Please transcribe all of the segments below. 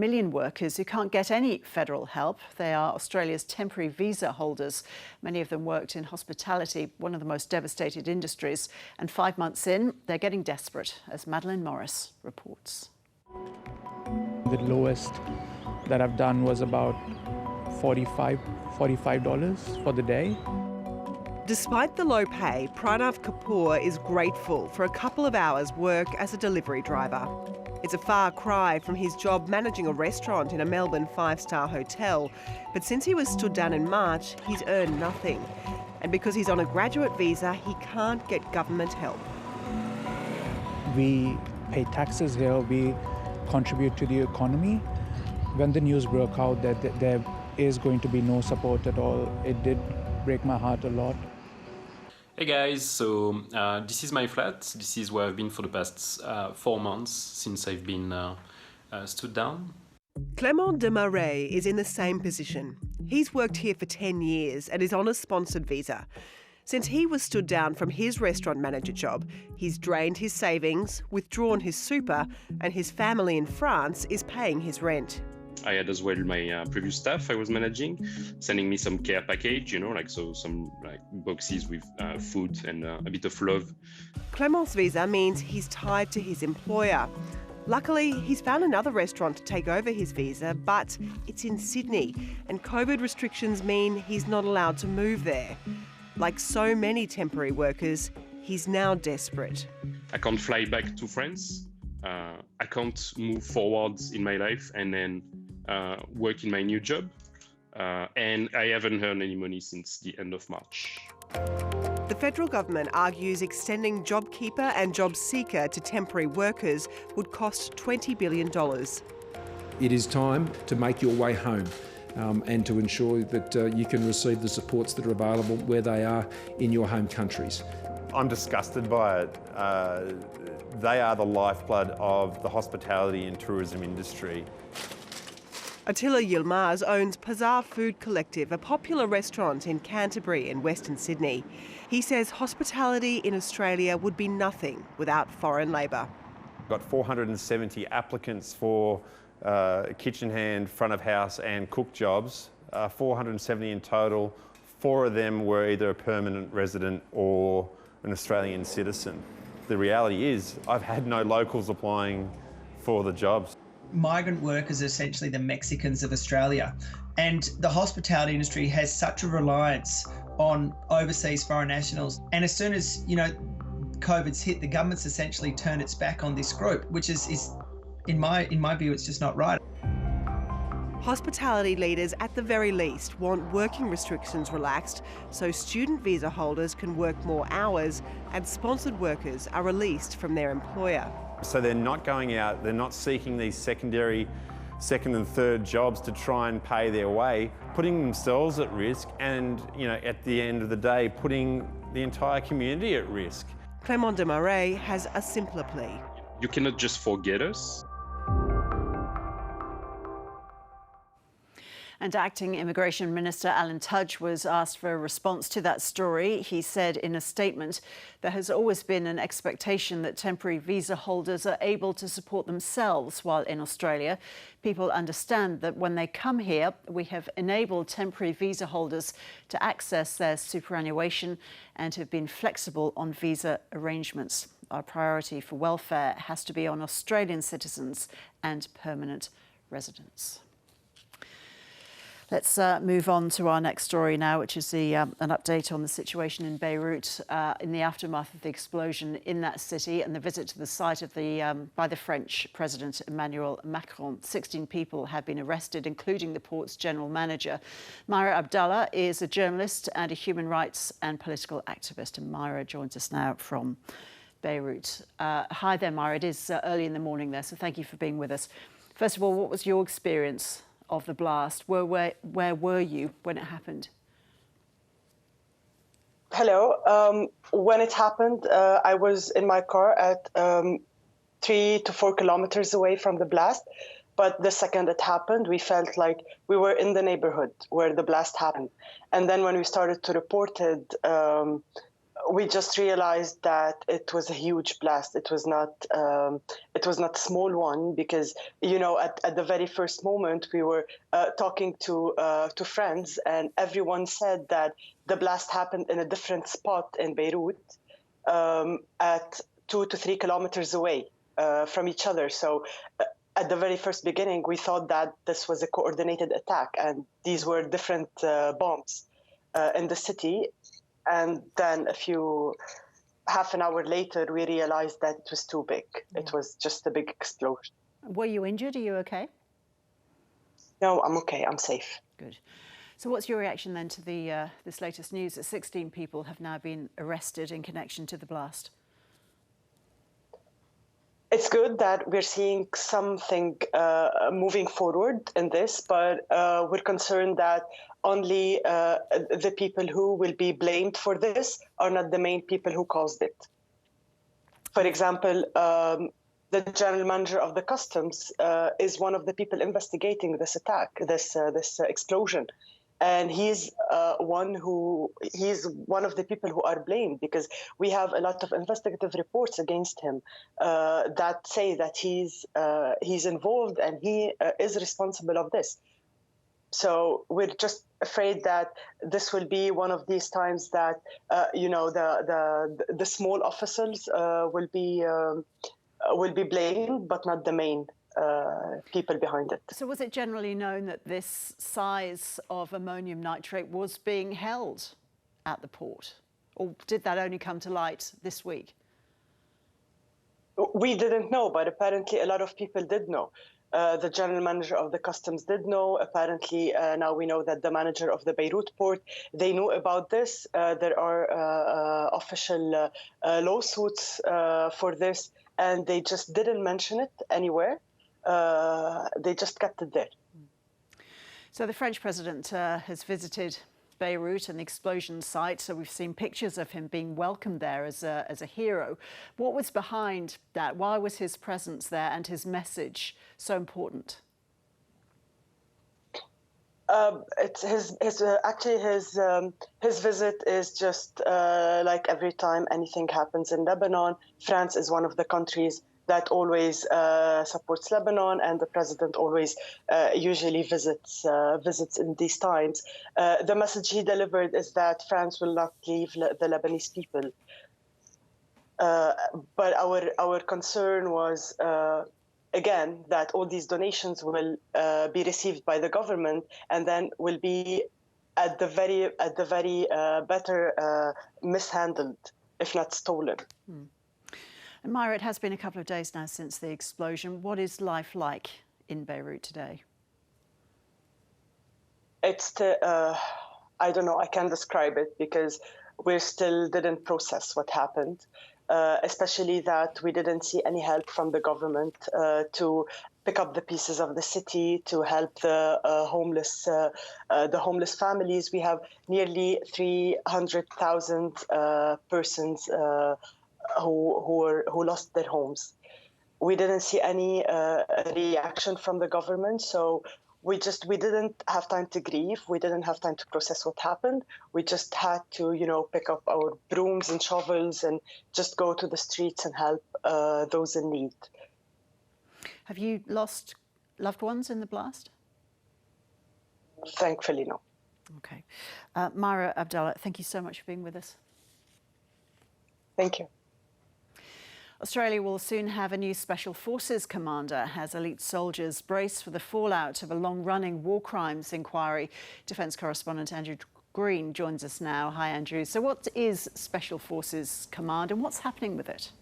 Million workers who can't get any federal help. They are Australia's temporary visa holders. Many of them worked in hospitality, one of the most devastated industries. And 5 months in, they're getting desperate, as Madeline Morris reports. The lowest that I've done was about $45 for the day. Despite the low pay, Pranav Kapoor is grateful for a couple of hours' work as a delivery driver. It's a far cry from his job managing a restaurant in a Melbourne five-star hotel. But since he was stood down in March, he's earned nothing. And because he's on a graduate visa, he can't get government help. We pay taxes here, we contribute to the economy. When the news broke out that there is going to be no support at all, it did break my heart a lot. Hey guys, so this is my flat. This is where I've been for the past 4 months since I've been stood down. Clément Desmarais is in the same position. He's worked here for 10 years and is on a sponsored visa. Since he was stood down from his restaurant manager job, he's drained his savings, withdrawn his super, and his family in France is paying his rent. I had as well my previous staff I was managing, sending me some care package, some boxes with food and a bit of love. Clément's visa means he's tied to his employer. Luckily, he's found another restaurant to take over his visa, but it's in Sydney, and COVID restrictions mean he's not allowed to move there. Like so many temporary workers, he's now desperate. I can't fly back to France. I can't move forward in my life and then work in my new job. And I haven't earned any money since the end of March. The federal government argues extending JobKeeper and JobSeeker to temporary workers would cost $20 billion. It is time to make your way home and to ensure that you can receive the supports that are available where they are in your home countries. I'm disgusted by it. They are the lifeblood of the hospitality and tourism industry. Attila Yilmaz owns Pazar Food Collective, a popular restaurant in Canterbury in Western Sydney. He says hospitality in Australia would be nothing without foreign labour. Got 470 applicants for kitchen hand, front of house and cook jobs, 470 in total. 4 of them were either a permanent resident or an Australian citizen. The reality is I've had no locals applying for the jobs. Migrant workers are essentially the Mexicans of Australia, and the hospitality industry has such a reliance on overseas foreign nationals. And as soon as COVID's hit, the government's essentially turned its back on this group, which is in my view, it's just not right. Hospitality leaders, at the very least, want working restrictions relaxed so student visa holders can work more hours and sponsored workers are released from their employer. So they're not going out, they're not seeking these second and third jobs to try and pay their way, putting themselves at risk and, at the end of the day, putting the entire community at risk. Clément Desmarais has a simpler plea. You cannot just forget us. And Acting Immigration Minister Alan Tudge was asked for a response to that story. He said in a statement, there has always been an expectation that temporary visa holders are able to support themselves while in Australia. People understand that when they come here, we have enabled temporary visa holders to access their superannuation and have been flexible on visa arrangements. Our priority for welfare has to be on Australian citizens and permanent residents. Let's move on to our next story now, which is an update on the situation in Beirut in the aftermath of the explosion in that city and the visit to the site of by the French President Emmanuel Macron. 16 people have been arrested, including the port's general manager. Myra Abdallah is a journalist and a human rights and political activist, and Myra joins us now from Beirut. Hi there, Myra. It is early in the morning there, so thank you for being with us. First of all, what was your experience of the blast? Where were you when it happened? Hello. When it happened, I was in my car at 3 to 4 kilometers away from the blast. But the second it happened, we felt like we were in the neighborhood where the blast happened. And then when we started to report it, we just realized that it was a huge blast. It was not a small one, because at the very first moment we were talking to friends, and everyone said that the blast happened in a different spot in Beirut, at 2 to 3 kilometers away from each other. So at the very first beginning, we thought that this was a coordinated attack, and these were different bombs in the city. And then half an hour later, we realized that it was too big. It was just a big explosion. Were you injured? Are you okay? No, I'm okay. I'm safe. Good. So what's your reaction then to this latest news that 16 people have now been arrested in connection to the blast? It's good that we're seeing something moving forward in this, but we're concerned that only the people who will be blamed for this are not the main people who caused it. For example, the general manager of the customs is one of the people investigating this attack, this explosion. And he's one of the people who are blamed, because we have a lot of investigative reports against him that say that he's involved and he is responsible of this. So we're just afraid that this will be one of these times that the small officials will be blamed, but not the main people behind it. So was it generally known that this size of ammonium nitrate was being held at the port? Or did that only come to light this week? We didn't know, but apparently a lot of people did know. The general manager of the customs did know. Apparently, now we know that the manager of the Beirut port, they knew about this. There are official lawsuits for this, and they just didn't mention it anywhere. They just kept it there. So the French president has visited Beirut and the explosion site. So we've seen pictures of him being welcomed there as a hero. What was behind that? Why was his presence there and his message so important? It's his visit is just like every time anything happens in Lebanon. France is one of the countries that always supports Lebanon, and the president always usually visits in these times. The message he delivered is that France will not leave the Lebanese people. But our concern was, again, that all these donations will be received by the government and then will be at the very better mishandled, if not stolen. And Myra, it has been a couple of days now since the explosion. What is life like in Beirut today? It's I don't know, I can't describe it, because we still didn't process what happened, especially that we didn't see any help from the government to pick up the pieces of the city, to help the homeless families. We have nearly 300,000 persons who lost their homes. We didn't see any reaction from the government, so we didn't have time to grieve. We didn't have time to process what happened. We just had to, pick up our brooms and shovels and just go to the streets and help those in need. Have you lost loved ones in the blast? Thankfully, no. Okay. Myra Abdallah, thank you so much for being with us. Thank you. Australia will soon have a new Special Forces commander as elite soldiers brace for the fallout of a long-running war crimes inquiry. Defence correspondent Andrew Green joins us now. Hi, Andrew. So what is Special Forces Command and what's happening with it?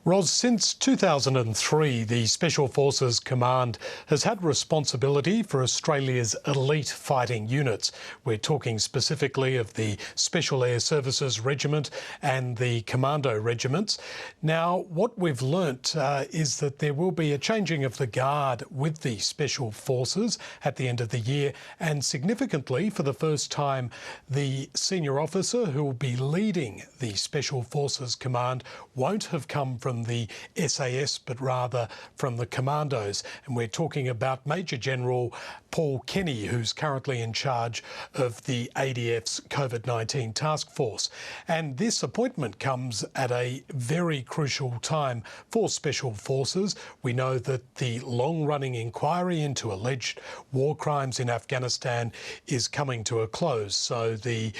Ros, since 2003, the Special Forces Command has had responsibility for Australia's elite fighting units. We're talking specifically of the Special Air Services Regiment and the Commando Regiments. Now, what we've learnt is that there will be a changing of the guard with the Special Forces at the end of the year, and significantly, for the first time, the senior officer who will be leading the Special Forces Command won't have come from the SAS, but rather from the commandos. And we're talking about Major General Paul Kenny, who's currently in charge of the ADF's COVID-19 task force. And this appointment comes at a very crucial time for Special Forces. We know that the long-running inquiry into alleged war crimes in Afghanistan is coming to a close. So the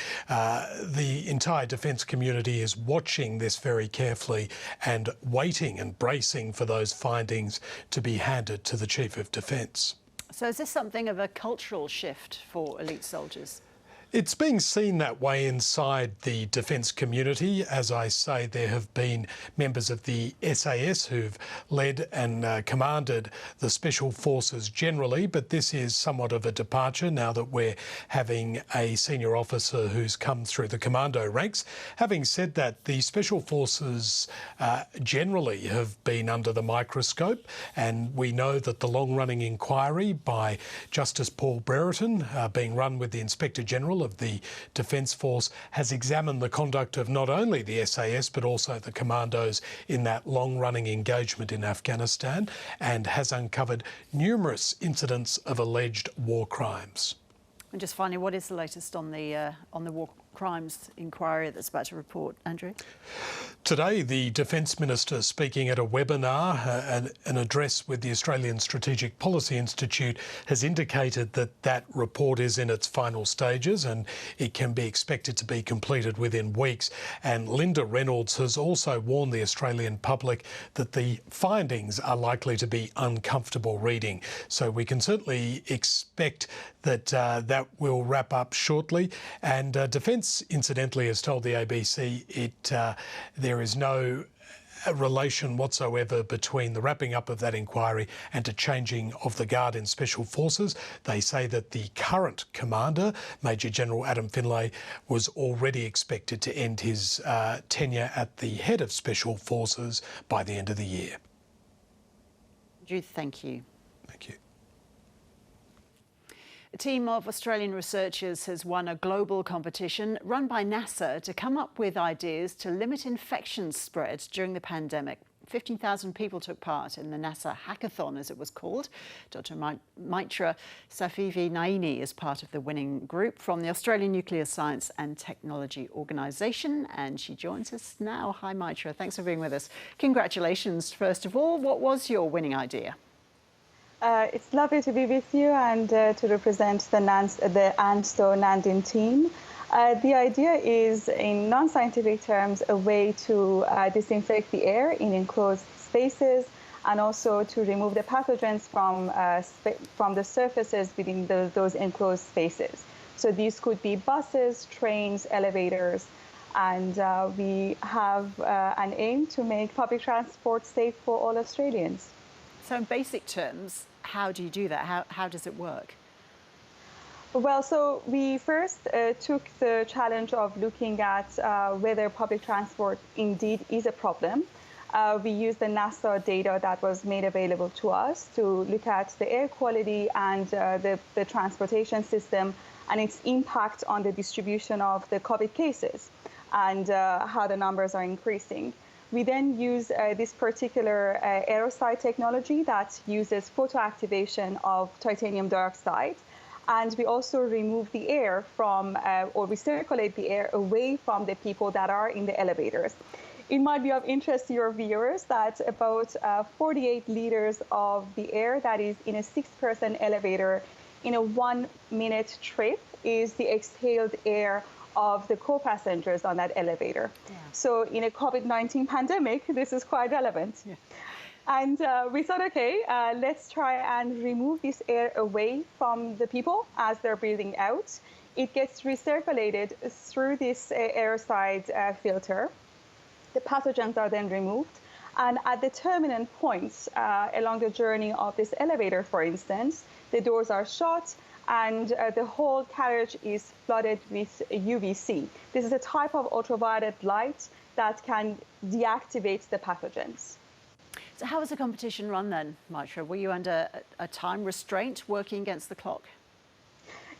entire defence community is watching this very carefully and waiting and bracing for those findings to be handed to the Chief of Defence. So is this something of a cultural shift for elite soldiers? It's being seen that way inside the defence community. As I say, there have been members of the SAS who've led and commanded the Special Forces generally, but this is somewhat of a departure now that we're having a senior officer who's come through the commando ranks. Having said that, the Special Forces generally have been under the microscope, and we know that the long-running inquiry by Justice Paul Brereton, being run with the Inspector General of the Defence Force, has examined the conduct of not only the SAS but also the commandos in that long-running engagement in Afghanistan, and has uncovered numerous incidents of alleged war crimes. And just finally, what is the latest on the war crimes inquiry that's about to report, Andrew? Today, the Defence Minister, speaking at a webinar, an address with the Australian Strategic Policy Institute, has indicated that that report is in its final stages and it can be expected to be completed within weeks. And Linda Reynolds has also warned the Australian public that the findings are likely to be uncomfortable reading. So we can certainly expect that that will wrap up shortly. And Defence, incidentally, has told the ABC there is no relation whatsoever between the wrapping up of that inquiry and a changing of the guard in Special Forces. They say that the current commander, Major General Adam Finlay, was already expected to end his tenure at the head of Special Forces by the end of the year. Drew, thank you. Thank you. A team of Australian researchers has won a global competition run by NASA to come up with ideas to limit infection spread during the pandemic. 15,000 people took part in the NASA hackathon, as it was called. Dr. Maitra Safivi Naini is part of the winning group from the Australian Nuclear Science and Technology Organisation, and she joins us now. Hi, Maitra. Thanks for being with us. Congratulations, first of all. What was your winning idea? It's lovely to be with you and to represent the ANSTO Nandin team. The idea is, in non-scientific terms, a way to disinfect the air in enclosed spaces and also to remove the pathogens from the surfaces within those enclosed spaces. So these could be buses, trains, elevators, and we have an aim to make public transport safe for all Australians. So in basic terms, how do you do that? How does it work? Well, so we first took the challenge of looking at whether public transport indeed is a problem. We used the NASA data that was made available to us to look at the air quality and the transportation system and its impact on the distribution of the COVID cases and how the numbers are increasing. We then use this particular aerosol technology that uses photoactivation of titanium dioxide. And we also remove the air from, or we circulate the air away from the people that are in the elevators. It might be of interest to your viewers that about 48 liters of the air that is in a 6-person elevator in a 1-minute trip is the exhaled air of the co-passengers on that elevator. Yeah. So in a COVID-19 pandemic, this is quite relevant. Yeah. And we thought, okay, let's try and remove this air away from the people as they're breathing out. It gets recirculated through this aerosol filter. The pathogens are then removed. And at the terminal points along the journey of this elevator, for instance, the doors are shut and the whole carriage is flooded with UVC. This is a type of ultraviolet light that can deactivate the pathogens. So how was the competition run then, Maitra? Were you under a time restraint working against the clock?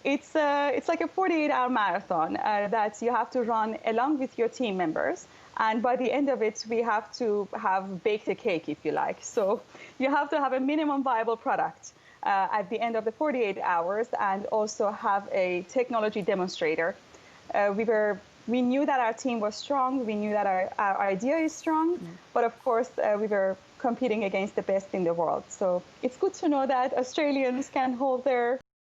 It's like a 48-hour marathon that you have to run along with your team members. And by the end of it, we have to have baked a cake, if you like. So you have to have a minimum viable product at the end of the 48 hours and also have a technology demonstrator. We knew that our team was strong. We knew that our idea is strong. But of course, we were competing against the best in the world. So it's good to know that Australians can hold their